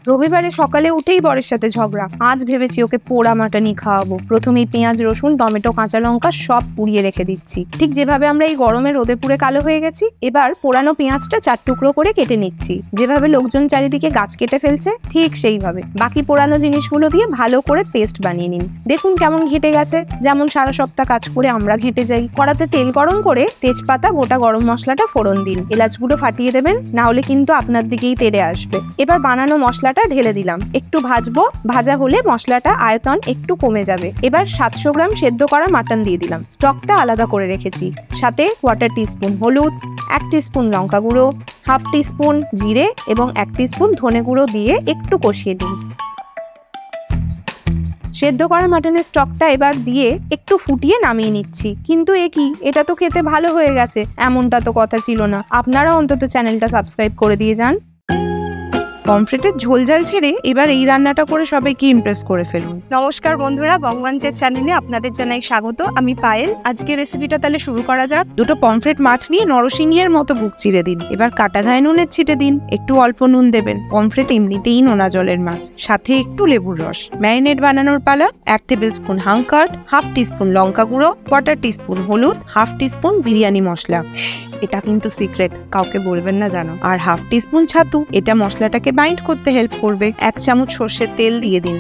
রবিবারে সকালে উঠেই বরের সাথে ঝগড়া। আজ ভেবেছি ওকে পোড়া মাটনই খাওয়াবো। প্রথমেই পেঁয়াজ, রসুন, টমেটো, কাঁচা লঙ্কা সব পুড়িয়ে রেখে দিচ্ছি, ঠিক যেভাবে আমরা এই গরমে রোদে পুড়ে কালো হয়ে গেছি। এবার পোড়ানো পেঁয়াজটা 4 টুকরো করে কেটে নিচ্ছি, যেভাবে লোকজন চারিদিকে গাছ কেটে ফেলছে ঠিক সেইভাবে। বাকি পোড়ানো জিনিসগুলো দিয়ে ভালো করে পেস্ট বানিয়ে নিন। দেখুন কেমন ঘেঁটে গেছে, যেমন সারা সপ্তাহ কাজ করে আমরা ঘেঁটে যাই। কড়াতে তেল গরম করে তেজপাতা, গোটা গরম মশলাটা ফোড়ন দিন। এলাচগুলো ফাটিয়ে দেবেন, না হলে কিন্তু আপনার দিকেই তেড়ে আসবে। এবার বানানো মশলাটা ঢেলে দিলাম, একটু ভাজবো। ভাজা হলে মশলাটা আয়তন একটু কমে যাবে। এবার 700 গ্রাম সেদ্ধ করা মাটন দিয়ে দিলাম। স্টকটা আলাদা করে রেখেছি। সাথে 1/4 টিস্পুন হলুদ, 1 টিস্পুন লঙ্কা গুঁড়ো, 1/2 টিস্পুন জিরে এবং 1 টিস্পুন ধনে গুঁড়ো দিয়ে একটু কষিয়ে দিন। সেদ্ধ করা মাটনের স্টকটা এবার দিয়ে একটু ফুটিয়ে নামিয়ে নিচ্ছি। কিন্তু এটা তো খেতে ভালো হয়ে গেছে, এমনটা তো কথা ছিল না। আপনারা অন্তত চ্যানেলটা সাবস্ক্রাইব করে দিয়ে যান। পমফ্রেটের ঝোল ঝাল ছেড়ে এবার এই রান্নাটা করে সবাইকে ইমপ্রেস করে ফেলুন। নমস্কার বন্ধুরা, বঙ্গবাঞ্চের চ্যানেলে আপনাদের জানাই স্বাগত। আমি পায়েল। আজকে রেসিপিটা তাহলে শুরু করা যাক। দুটো পমফ্রেট মাছ নিয়ে নরসিংহের মতো বুক চিরে দিন। এবার কাটা ঘায়ে নুনের ছিটে দিন, একটু অল্প নুন দেবেন। পমফ্রেট এমনিতেই নোনা জলের মাছ, সাথে একটু লেবুর রস। ম্যারিনেট বানানোর পালা। 1 টেবিল স্পুন হাঙ্কার্ড, 1/2 টিস্পুন লঙ্কা গুঁড়ো, 1/4 টিস্পুন হলুদ, 1/2 টিস্পুন বিরিয়ানি মশলা, এটা কিন্তু সিক্রেট, কাউকে বলবেন না জানো। আর 1/2 টিস্পুন ছাতু, এটা মশলাটাকে বাইন্ড করতে হেল্প করবে। 1 চামচ সর্ষের তেল দিয়ে দিন।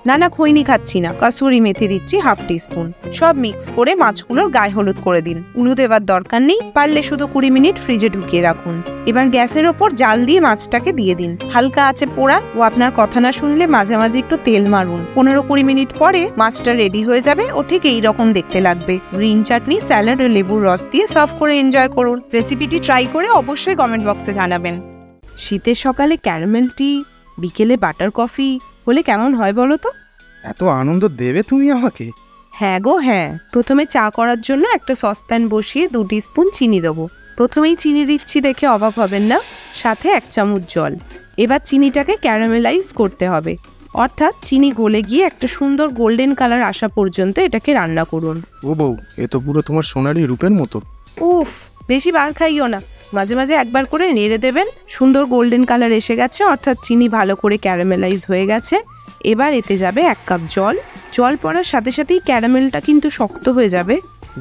না খৈনি খাচ্ছি না, কাসুরি মেথি দিচ্ছি 1/2 টিস্পুন। সব মিক্স করে মাছগুলোর গায়ে হলুদ করে দিন। উলু দেওয়ার দরকার নেই, পারলে শুধু 20 মিনিট ফ্রিজে ঢুকিয়ে রাখুন। এবার গ্যাসের ওপর জাল দিয়ে মাছটাকে দিয়ে দিন। হালকা আঁচে পোড়া ও আপনার কথা না শুনলে মাঝে মাঝে একটু তেল মারুন। 15-20 মিনিট পরে মাছটা রেডি হয়ে যাবে। ও ঠিক এইরকম দেখতে লাগবে। গ্রিন চাটনি, স্যালাড ও লেবুর রস দিয়ে সার্ভ করে এনজয় করুন। রেসিপিটি ট্রাই করে অবশ্যই কমেন্ট বক্সে জানাবেন। শীতের সকালে ক্যারামেল টি, বিকেলে বাটার কফি হলে কেমন হয় বলো তো? এত আনন্দ দেবে তুমি আমাকে? হ্যাঁ গো হ্যাঁ। প্রথমে চা করার জন্য একটা সসপ্যান বসিয়ে 2 টিস্পুন চিনি দেবো। প্রথমেই চিনি দিচ্ছি দেখে অবাক হবেন না, সাথে 1 চামচ জল। এবার চিনিটাকে ক্যারামেলাইজ করতে হবে, অর্থাৎ চিনি গলে গিয়ে একটা সুন্দর গোল্ডেন কালার আসা পর্যন্ত এটাকে রান্না করুন। ও বউ, এ তো পুরো তোমার সোনালি রূপের মতো। উফ, বেশি বার খাইও না, মাঝে মাঝে একবার করে নেড়ে দেবেন। সুন্দর গোল্ডেন কালার এসে গেছে, অর্থাৎ চিনি ভালো করে ক্যারামেলাইজ হয়ে গেছে। এবার এতে যাবে 1 কাপ জল। জল পড়ার সাথে সাথেই ক্যারামেলটা কিন্তু শক্ত হয়ে যাবে,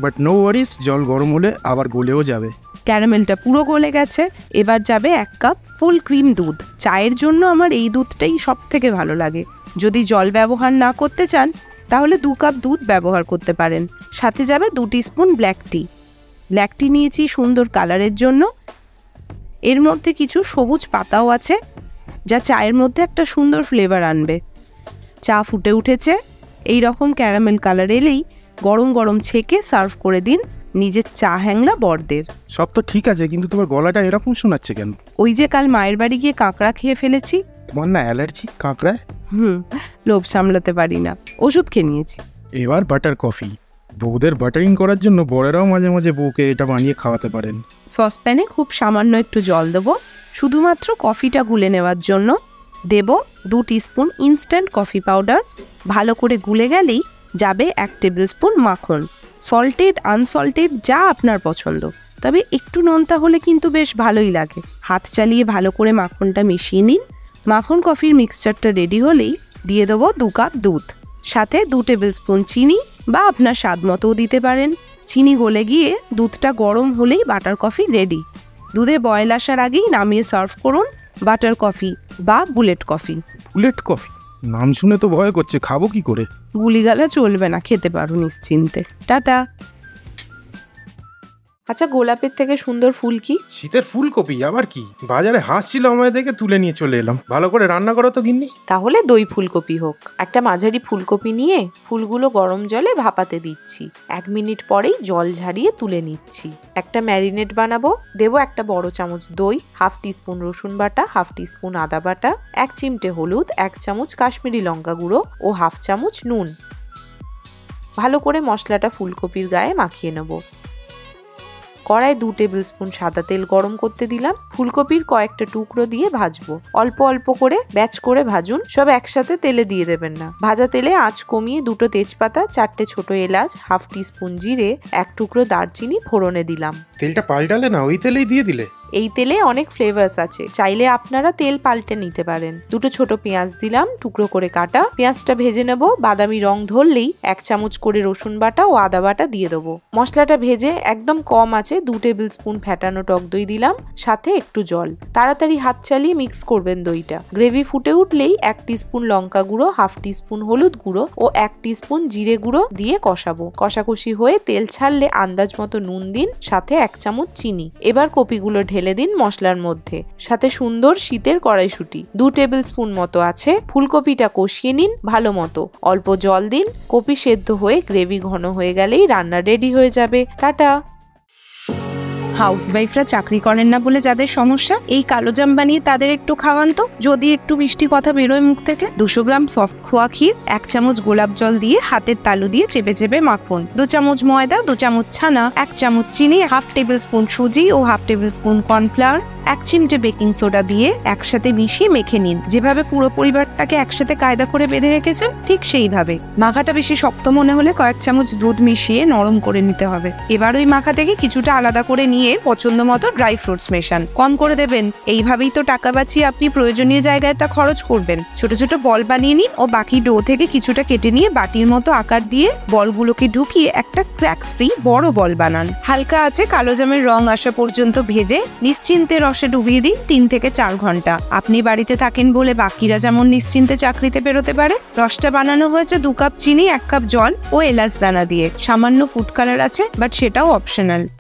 বাট নো ওয়ারিস, জল গরম হলে আবার গলেও যাবে। ক্যারামেলটা পুরো গলে গেছে। এবার যাবে 1 কাপ ফুল ক্রিম দুধ। চায়ের জন্য আমার এই দুধটাই সব থেকে ভালো লাগে। যদি জল ব্যবহার না করতে চান তাহলে 2 কাপ দুধ ব্যবহার করতে পারেন। সাথে যাবে 2 টিস্পুন ব্ল্যাক টি। ব্ল্যাক টি নিয়েছি সুন্দর কালারের জন্য। এর মধ্যে কিছু সবুজ পাতাও আছে, যা চায়ের মধ্যে একটা সুন্দর ফ্লেভার আনবে। চা ফুটে উঠেছে। এই রকম ক্যারামেল কালার এলেই গরম গরম ছেঁকে সার্ভ করে দিন নিজের চা হ্যাংলা বরদের। সব তো ঠিক আছে, কিন্তু তোমার গলাটা এরকম শোনাচ্ছে কেন? ওই যে কাল মায়ের বাড়ি গিয়ে কাঁকড়া খেয়ে ফেলেছি। তোমার না অ্যালার্জি কাঁকড়ায়? লোভ সামলাতে পারি না, ওষুধ খেয়ে নিয়েছি। এবার বাটার কফি। বউদের বাটারিং করার জন্য বড়েরাও মাঝে মাঝে বউকে এটা বানিয়ে খাওয়াতে পারেন। সসপ্যানে খুব সামান্য একটু জল দেবো, শুধুমাত্র কফিটা গুলে নেওয়ার জন্য। দেব 2 টিস্পুন ইনস্ট্যান্ট কফি পাউডার। ভালো করে গুলে গেলেই যাবে 1 টেবিল স্পুন মাখন। সল্টেড, আনসল্টেড যা আপনার পছন্দ, তবে একটু নোনতা হলে কিন্তু বেশ ভালোই লাগে। হাত চালিয়ে ভালো করে মাখনটা মিশিয়ে নিন। মাখন কফির মিক্সচারটা রেডি হলেই দিয়ে দেবো 2 কাপ দুধ, সাথে 2 টেবিল স্পুন চিনি, বা আপনার স্বাদ মতোও দিতে পারেন। চিনি গলে গিয়ে দুধটা গরম হলেই বাটার কফি রেডি। দুধে বয়েল আসার আগেই নামিয়ে সার্ভ করুন বাটার কফি বা বুলেট কফি। বুলেট কফি নাম শুনে তো ভয় করছে, খাবো কি করে? গুলিগালা চলবে না, খেতে পারো নিশ্চিন্তে। টাটা। আচ্ছা, গোলাপের থেকে সুন্দর ফুল কি? শীতের ফুলকপি আবার কি? বাজারে হাসছিল আমায় দেখে তুলে নিয়ে চলে এলাম। ভালো করে রান্না করো তো গিন্নি। তাহলে দই ফুলকপি হোক। একটা মাঝারি ফুলকপি নিয়ে ফুলগুলো গরম জলে ভাপাতে দিচ্ছি। 1 মিনিট পরেই জল ঝারিয়ে তুলে নিচ্ছি। একটা ম্যারিনেট বানাবো। দেবো 1 বড় চামচ দই, 1/2 টিস্পুন রসুন বাটা, 1/2 টিস্পুন আদা বাটা, 1 চিমটে হলুদ, 1 চামচ কাশ্মীরি লঙ্কা গুঁড়ো ও 1/2 চামচ নুন। ভালো করে মশলাটা ফুলকপির গায়ে মাখিয়ে নেব। কড়াই 2 টেবিল স্পুন সাদা তেল গরম করতে দিলাম। ফুলকপির কয়েকটা টুকরো দিয়ে ভাজবো। অল্প অল্প করে ব্যাচ করে ভাজুন, সব একসাথে তেলে দিয়ে দেবেন না। ভাজা তেলে আঁচ কমিয়ে 2টো তেজপাতা, 4টে ছোট এলাচ, 1/2 টিস্পুন জিরে, 1 টুকরো দারচিনি ফোড়নে দিলাম। তেলটা পাল্টালে না, ওই তেলেই দিয়ে দিলে? এই তেলে অনেক ফ্লেভার্স আছে, চাইলে আপনারা তেল পাল্টে নিতে পারেন। দুটো ছোট পেঁয়াজ দিলাম, টুকরো করে কাটা। পেঁয়াজটা ভেজে নেব, বাদামি রং ধরলেই 1 চামচ করে রসুন বাটা ও আদা বাটা দিয়ে দেবো। মশলাটা ভেজে একদম কম আছে 2 টেবিল স্পুন ফ্যাটানো টক দই দিলাম, সাথে একটু জল। তাড়াতাড়ি হাত চালিয়ে মিক্স করবেন দইটা। গ্রেভি ফুটে উঠলেই 1 টিস্পুন লঙ্কা গুঁড়ো, 1/2 টিস্পুন হলুদ গুঁড়ো ও 1 টিস্পুন জিরে গুঁড়ো দিয়ে কষাবো। কষাকষি হয়ে তেল ছাড়লে আন্দাজ মতো নুন দিন, সাথে 1 চামচ চিনি। এবার কপিগুলো ঢেলে দিন মশলার মধ্যে, সাথে সুন্দর শীতের কড়াইশুঁটি 2 টেবিল স্পুন মতো আছে। ফুলকপিটা কষিয়ে নিন ভালো মতো, অল্প জল দিন। কপি সেদ্ধ হয়ে গ্রেভি ঘন হয়ে গেলেই রান্না রেডি হয়ে যাবে। টাটা। হাউসওয়াইফরা চাকরি করেন না বলে যাদের সমস্যা, এই কালোজাম বানিয়ে তাদের একটু খাওয়ান তো। যদি একটু মিষ্টি কথা বেরোয় মুখ থেকে, 200 গ্রাম সফট খোয়া ক্ষীর, 1 চামচ গোলাপ জল দিয়ে হাতের তালু দিয়ে চেপে চেপে মাখুন। 2 চামচ ময়দা, 2 চামচ ছানা, 1 চামচ চিনি, 1/2 টেবিল স্পুন সুজি ও 1/2 টেবিল স্পুন কর্নফ্লাওয়ার, 1 চিমটে বেকিং সোডা দিয়ে একসাথে মিশিয়ে মেখে নিন। যেভাবে পুরো পরিবারটাকে একসাথে কায়দা করে বেঁধে রেখেছেন ঠিক সেইভাবে। মাখাটা বেশি শক্ত মনে হলে কয়েক চামচ দুধ মিশিয়ে নরম করে নিতে হবে। এবার ওই মাখা থেকে কিছুটা আলাদা করে নিয়ে পছন্দ মতো ড্রাই ফ্রুটস মেশান, কম করে দেবেন। এইভাবেই তো টাকা বাঁচিয়ে আপনি প্রয়োজনীয় জায়গায় তা খরচ করবেন। ছোট ছোট বল বানিয়ে নিন ও বাকি ডো থেকে কিছুটা কেটে নিয়ে বাটির মতো আকার দিয়ে বলগুলোকে ঢুকিয়ে একটা ক্র্যাক ফ্রি বড় বল বানান। হালকা আছে কালোজামের রং আসা পর্যন্ত ভেজে নিশ্চিন্তে রসে ডুবিয়ে দিন 3 থেকে 4 ঘন্টা। আপনি বাড়িতে থাকেন বলে বাকিরা যেমন নিশ্চিন্তে চাকরিতে বেরোতে পারে। রসটা বানানো হয়েছে 2 কাপ চিনি, 1 কাপ জল ও এলাচ দানা দিয়ে। সামান্য ফুড কালার আছে, বাট সেটাও অপশনাল।